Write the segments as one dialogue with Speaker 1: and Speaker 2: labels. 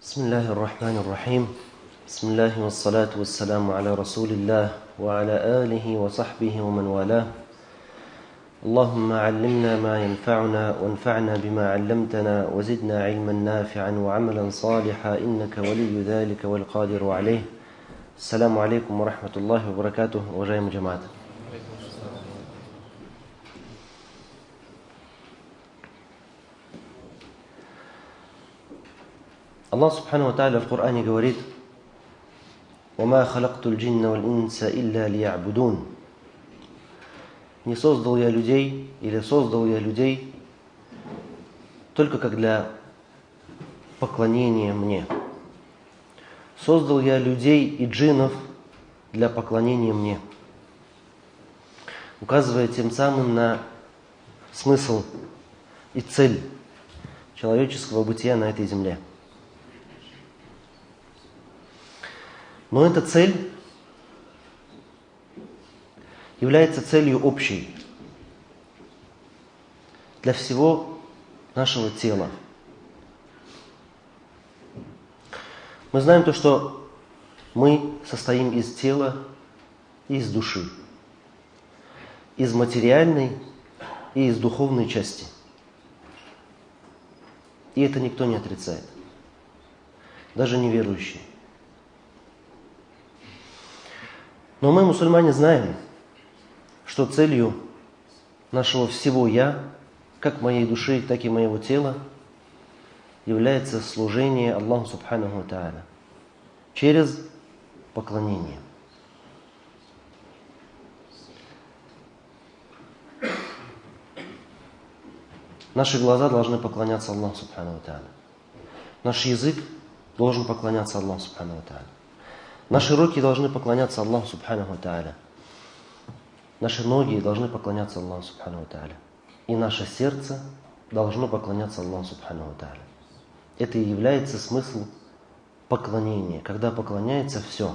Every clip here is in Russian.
Speaker 1: بسم الله الرحمن الرحيم بسم الله والصلاة والسلام على رسول الله وعلى آله وصحبه ومن والاه اللهم علمنا ما ينفعنا وانفعنا بما علمتنا وزدنا علما نافعا وعملا صالحا إنك ولي ذلك والقادر عليه. السلام عليكم ورحمة الله وبركاته. уважаемые джамаат. Аллах Субхану ва Тааля в Коране говорит: «Вама халактуль джинна валь инса илля лиябудун». Не создал я людей, или создал я людей только как для поклонения мне. Создал я людей и джиннов для поклонения мне. Указывая тем самым на смысл и цель человеческого бытия на этой земле. Но эта цель является целью общей для всего нашего тела. Мы знаем то, что мы состоим из тела и из души, из материальной и из духовной части. И это никто не отрицает, даже неверующие. Но мы, мусульмане, знаем, что целью нашего всего «я», как моей души, так и моего тела, является служение Аллаху Субханаху ва Тааля через поклонение. Наши глаза должны поклоняться Аллаху Субханаху ва Тааля. Наш язык должен поклоняться Аллаху Субханаху ва Тааля. Наши руки должны поклоняться Аллаху Субханаху ва Тааля. Наши ноги должны поклоняться Аллаху Субханаху ва Тааля. И наше сердце должно поклоняться Аллаху Субханаху ва Тааля. Это и является смысл поклонения, когда поклоняется все.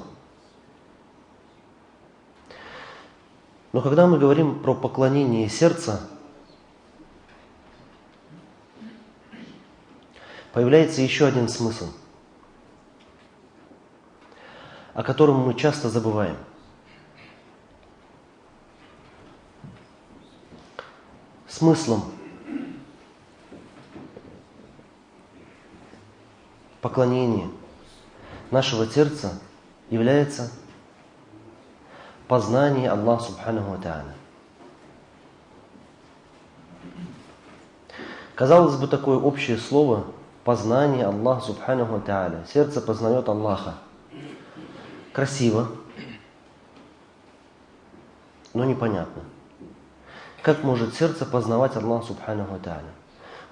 Speaker 1: Но когда мы говорим про поклонение сердца, появляется еще один смысл, о котором мы часто забываем. Смыслом поклонения нашего сердца является познание Аллаха Субханаху ва Тааля. Казалось бы, такое общее слово познание Аллаха Субханаху ва Тааля. Сердце познает Аллаха. Красиво, но непонятно. Как может сердце познавать Аллаха Субханаху ва Тааля?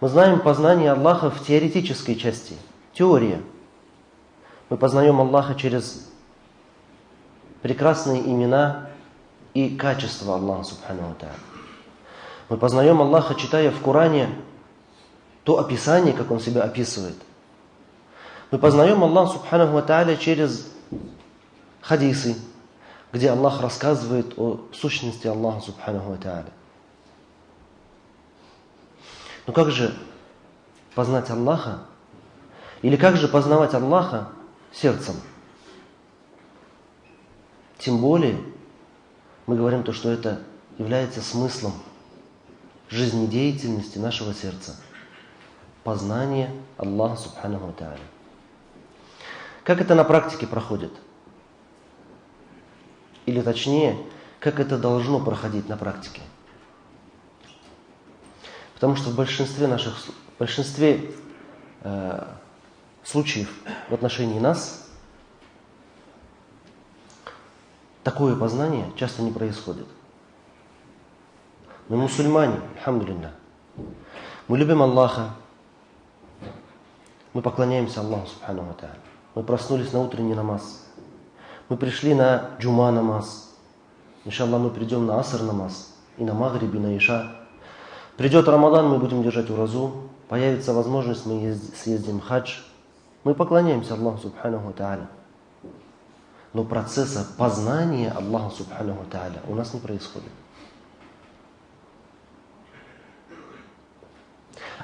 Speaker 1: Мы знаем познание Аллаха в теоретической части, теория. Мы познаем Аллаха через прекрасные имена и качества Аллаха Субханаху ва Тааля. Мы познаем Аллаха, читая в Коране то описание, как Он себя описывает. Мы познаем Аллаха Субханаху ва Тааля через хадисы, где Аллах рассказывает о сущности Аллаха Субханаху ва Тааля. Но как же познать Аллаха? Или как же познавать Аллаха сердцем? Тем более, мы говорим то, что это является смыслом жизнедеятельности нашего сердца. Познание Аллаха Субханаху ва Тааля. Как это на практике проходит? Или точнее, как это должно проходить на практике. Потому что в большинстве случаев в отношении нас такое познание часто не происходит. Мы мусульмане, альхамдулилля. Мы любим Аллаха. Мы поклоняемся Аллаху Субханаху ва Тааля. Мы проснулись на утренний намаз. Мы пришли на джума намаз. Иншаллах, мы придем на аср намаз. И на магриб, и на иша. Придет Рамадан, мы будем держать уразу. Появится возможность, мы съездим в хадж. Мы поклоняемся Аллаху Субханаху ва Тааля. Но процесса познания Аллаха Субханаху ва Тааля у нас не происходит.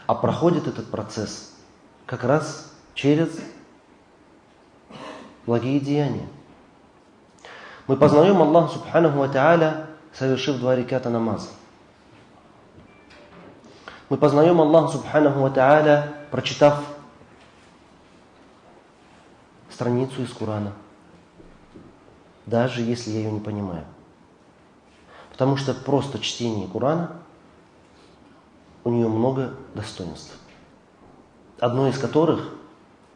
Speaker 1: А проходит этот процесс как раз через благие деяния. Мы познаем Аллаха Субханаху ва Тааля, совершив 2 раката намаза. Мы познаем Аллаха Субханаху ва Тааля, прочитав страницу из Корана, даже если я ее не понимаю. Потому что просто чтение Корана, у нее много достоинств. Одно из которых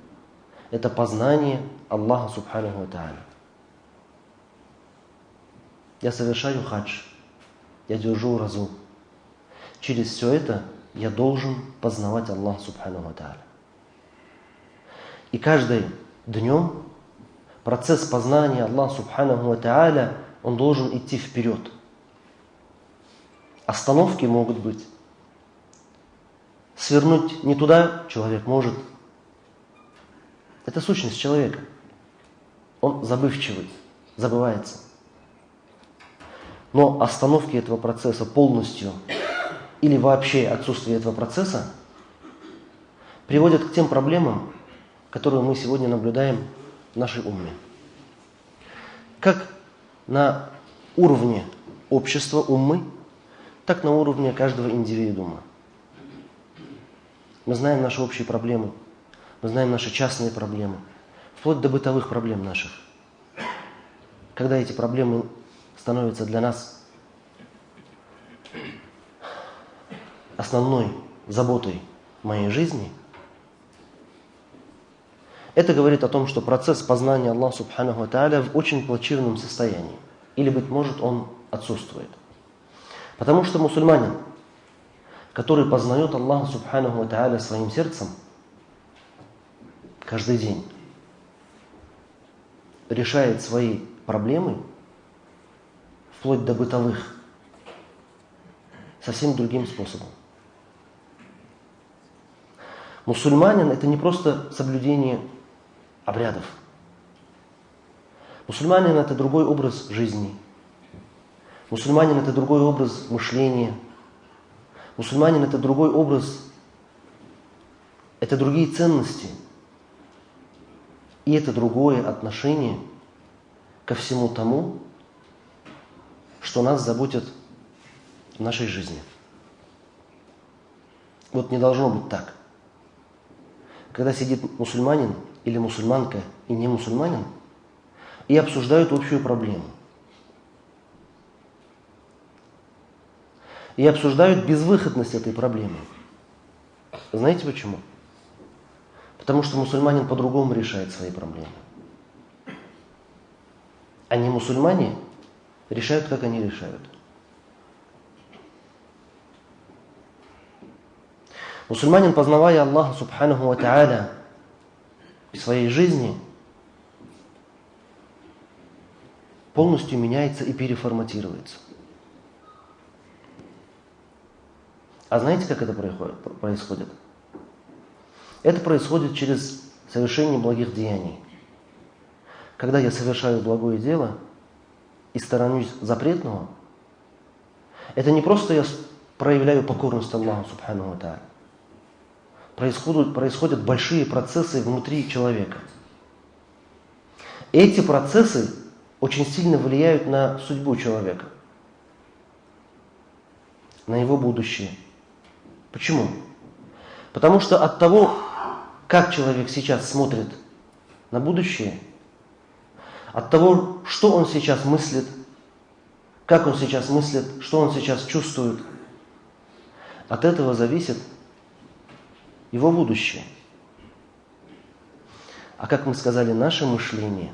Speaker 1: – это познание Аллаха Субханаху ва Тааля. Я совершаю хадж, я держу уразу. Через все это я должен познавать Аллаха Субханаху ва Тааля. И каждым днем процесс познания Аллаха Субханаху ва Тааля, он должен идти вперед. Остановки могут быть. Свернуть не туда человек может. Это сущность человека. Он забывчивый, забывается. Но остановки этого процесса полностью или вообще отсутствие этого процесса приводят к тем проблемам, которые мы сегодня наблюдаем в нашей умме. Как на уровне общества уммы, так на уровне каждого индивидуума. Мы знаем наши общие проблемы, мы знаем наши частные проблемы, вплоть до бытовых проблем наших. Когда эти проблемы становятся для нас основной заботой моей жизни, это говорит о том, что процесс познания Аллаха Субханаху ва Тааля в очень плачевном состоянии. Или, быть может, он отсутствует. Потому что мусульманин, который познает Аллаха Субханаху ва Тааля своим сердцем, каждый день решает свои проблемы, вплоть до бытовых, совсем другим способом. Мусульманин – это не просто соблюдение обрядов. Мусульманин – это другой образ жизни. Мусульманин – это другой образ мышления. Мусульманин – это другой образ, это другие ценности. И это другое отношение ко всему тому, что нас заботит в нашей жизни. Вот не должно быть так. Когда сидит мусульманин или мусульманка и не мусульманин и обсуждают общую проблему. И обсуждают безвыходность этой проблемы. Знаете почему? Потому что мусульманин по-другому решает свои проблемы. А не мусульмане решают, как они решают. Мусульманин, познавая Аллаха Субханаху ва Тааля в своей жизни, полностью меняется и переформатируется. А знаете, как это происходит? Это происходит через совершение благих деяний. Когда я совершаю благое дело и сторонюсь запретного, это не просто я проявляю покорность Аллаху Субханаху ва Тааля. Происходят большие процессы внутри человека. Эти процессы очень сильно влияют на судьбу человека, на его будущее. Почему? Потому что от того, как человек сейчас смотрит на будущее, от того, что он сейчас мыслит, как он сейчас мыслит, что он сейчас чувствует, от этого зависит его будущее. А как мы сказали, наше мышление,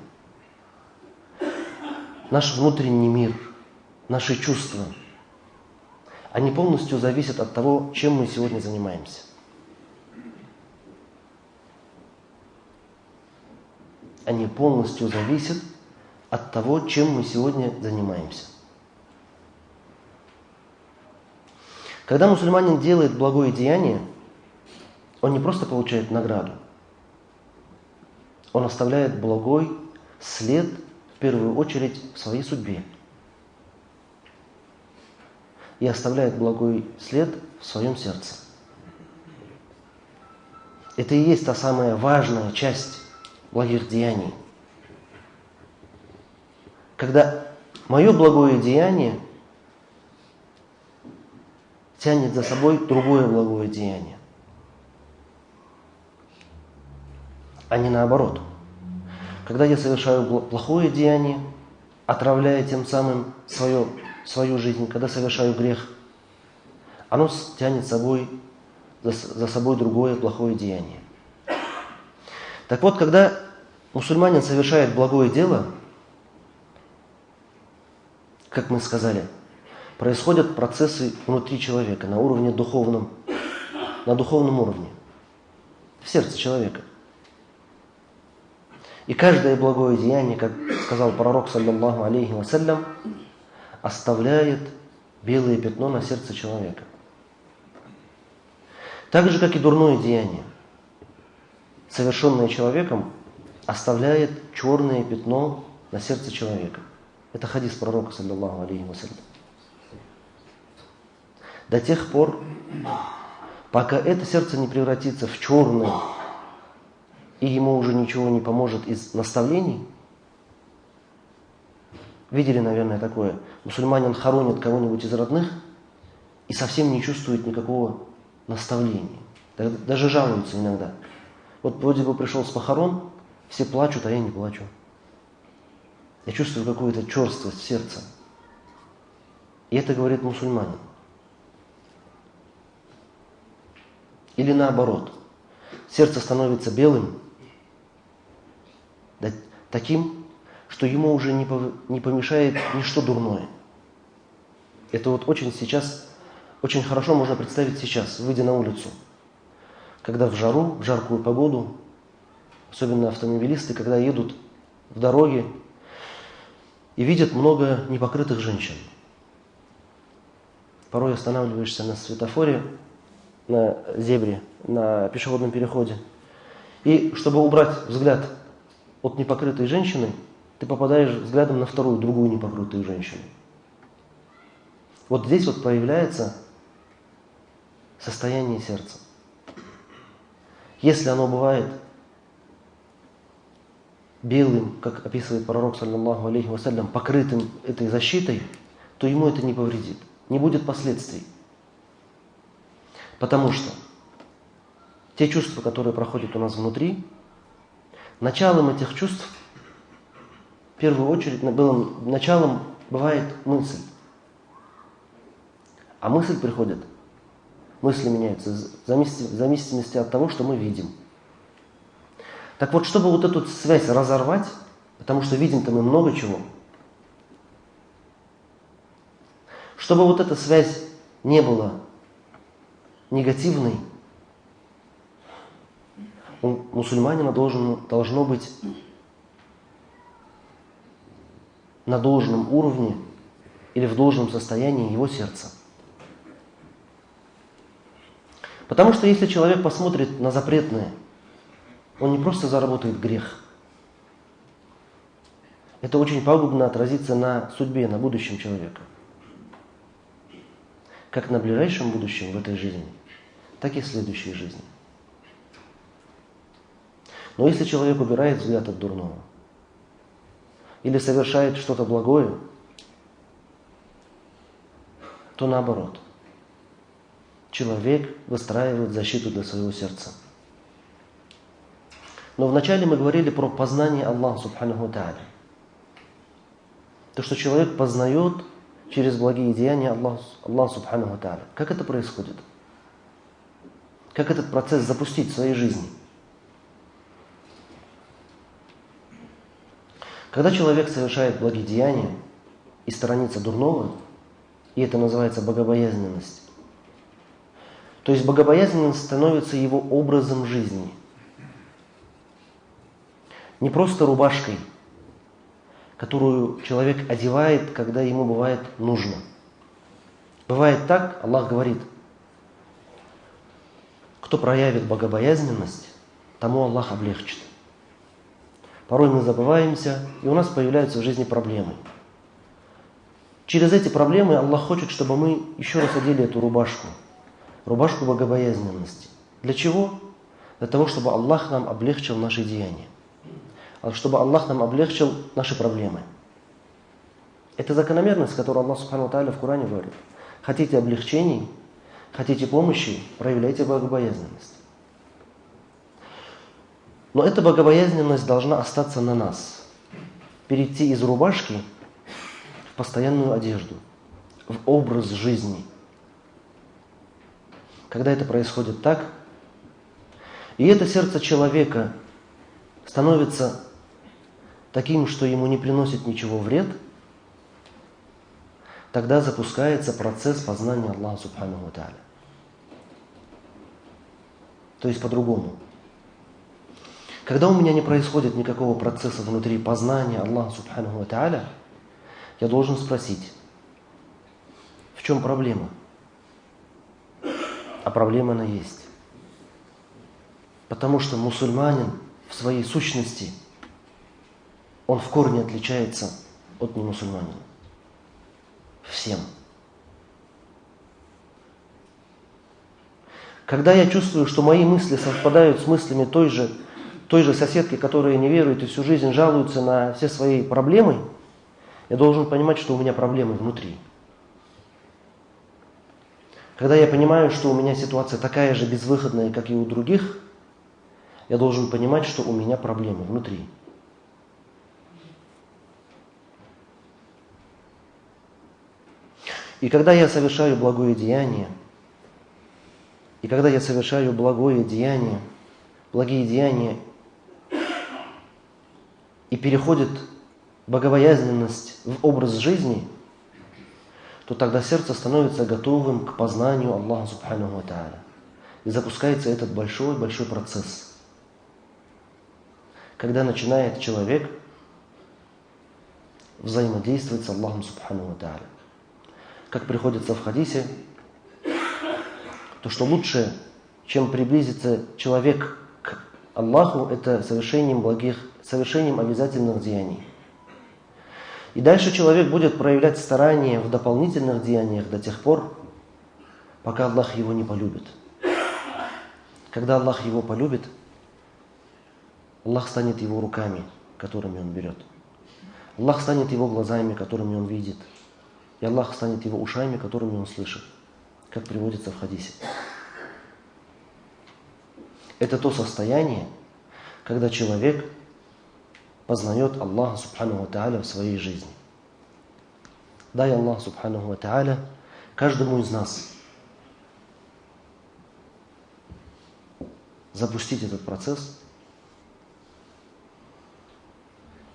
Speaker 1: наш внутренний мир, наши чувства, они полностью зависят от того, чем мы сегодня занимаемся. Они полностью зависят от того, чем мы сегодня занимаемся. Когда мусульманин делает благое деяние, он не просто получает награду, он оставляет благой след, в первую очередь, в своей судьбе. И оставляет благой след в своем сердце. Это и есть та самая важная часть благих деяний. Когда мое благое деяние тянет за собой другое благое деяние, а не наоборот. Когда я совершаю плохое деяние, отравляя тем самым свою жизнь, когда совершаю грех, оно тянет за собой другое плохое деяние. Так вот, когда мусульманин совершает благое дело, как мы сказали, происходят процессы внутри человека, на уровне духовном, на духовном уровне, в сердце человека. И каждое благое деяние, как сказал пророк, саллаллаху алейхи вассалям, оставляет белое пятно на сердце человека. Так же, как и дурное деяние, совершенное человеком, оставляет черное пятно на сердце человека. Это хадис пророка, саллаллаху алейхи вассалям. До тех пор, пока это сердце не превратится в черное, и ему уже ничего не поможет из наставлений. Видели, наверное, такое? Мусульманин хоронит кого-нибудь из родных и совсем не чувствует никакого наставления. Даже жалуются иногда. Вот вроде бы пришел с похорон, все плачут, а я не плачу. Я чувствую какую-то черствость в сердце. И это говорит мусульманин. Или наоборот. Сердце становится белым, таким, что ему уже не помешает ничто дурное. Это вот очень хорошо можно представить сейчас, выйдя на улицу. Когда в жаркую погоду, особенно автомобилисты, когда едут в дороге и видят много непокрытых женщин. Порой останавливаешься на светофоре, на зебре, на пешеходном переходе. И чтобы убрать взгляд от непокрытой женщины, ты попадаешь взглядом на другую непокрытую женщину. Вот здесь вот появляется состояние сердца. Если оно бывает белым, как описывает пророк, саллаллаху алейхи вассалям, покрытым этой защитой, то ему это не повредит, не будет последствий. Потому что те чувства, которые проходят у нас внутри, началом этих чувств, в первую очередь, началом бывает мысль. А мысль приходит, мысли меняются в зависимости от того, что мы видим. Так вот, чтобы вот эту связь разорвать, потому что видим-то мы много чего, чтобы вот эта связь не была негативной, у мусульманина должно быть на должном уровне или в должном состоянии его сердца. Потому что если человек посмотрит на запретное, он не просто заработает грех. Это очень пагубно отразится на судьбе, на будущем человека. Как на ближайшем будущем в этой жизни, так и в следующей жизни. Но если человек убирает взгляд от дурного или совершает что-то благое, то наоборот. Человек выстраивает защиту для своего сердца. Но вначале мы говорили про познание Аллаха субханаху тааля. То, что человек познает через благие деяния Аллаха субханаху тааля. Как это происходит? Как этот процесс запустить в своей жизни? Когда человек совершает благие деяния и сторонится дурного, и это называется богобоязненность, то есть богобоязненность становится его образом жизни. Не просто рубашкой, которую человек одевает, когда ему бывает нужно. Бывает так, Аллах говорит, кто проявит богобоязненность, тому Аллах облегчит. Порой мы забываемся, и у нас появляются в жизни проблемы. Через эти проблемы Аллах хочет, чтобы мы еще раз одели эту рубашку богобоязненности. Для чего? Для того, чтобы Аллах нам облегчил наши деяния. Чтобы Аллах нам облегчил наши проблемы. Это закономерность, которую Аллах Субхану ва Тааля в Коране говорит. Хотите облегчений, хотите помощи, проявляйте богобоязненность. Но эта богобоязненность должна остаться на нас. Перейти из рубашки в постоянную одежду, в образ жизни. Когда это происходит так, и это сердце человека становится таким, что ему не приносит ничего вред, тогда запускается процесс познания Аллаха Субхану ва Тааля. То есть по-другому. Когда у меня не происходит никакого процесса внутри познания Аллаха Субхану ва Тааля, я должен спросить, в чем проблема? А проблема она есть. Потому что мусульманин в своей сущности, он в корне отличается от немусульманина. Всем. Когда я чувствую, что мои мысли совпадают с мыслями той же соседки, которая не верует и всю жизнь жалуется на все свои проблемы, я должен понимать, что у меня проблемы внутри. Когда я понимаю, что у меня ситуация такая же безвыходная, как и у других, я должен понимать, что у меня проблемы внутри. И когда я совершаю благое деяние, благие деяния, и переходит богобоязненность в образ жизни, то тогда сердце становится готовым к познанию Аллаха Субхану ва Тааля. И запускается этот большой процесс. Когда начинает человек взаимодействовать с Аллахом Субхану ва Тааля. Как приходится в хадисе, то что лучше, чем приблизиться человек к Аллаху, это совершением обязательных деяний. И дальше человек будет проявлять старания в дополнительных деяниях до тех пор, пока Аллах его не полюбит. Когда Аллах его полюбит, Аллах станет его руками, которыми он берет. Аллах станет его глазами, которыми он видит. И Аллах станет его ушами, которыми он слышит. Как приводится в хадисе. Это то состояние, когда человек познает Аллаха Субхану ва Тааля в своей жизни. Дай Аллах Субхану ва Тааля каждому из нас запустить этот процесс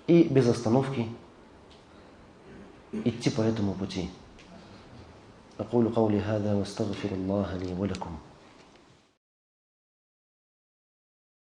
Speaker 1: и без остановки идти по этому пути. أقول قولي هذا واستغفر الله لي ولكم.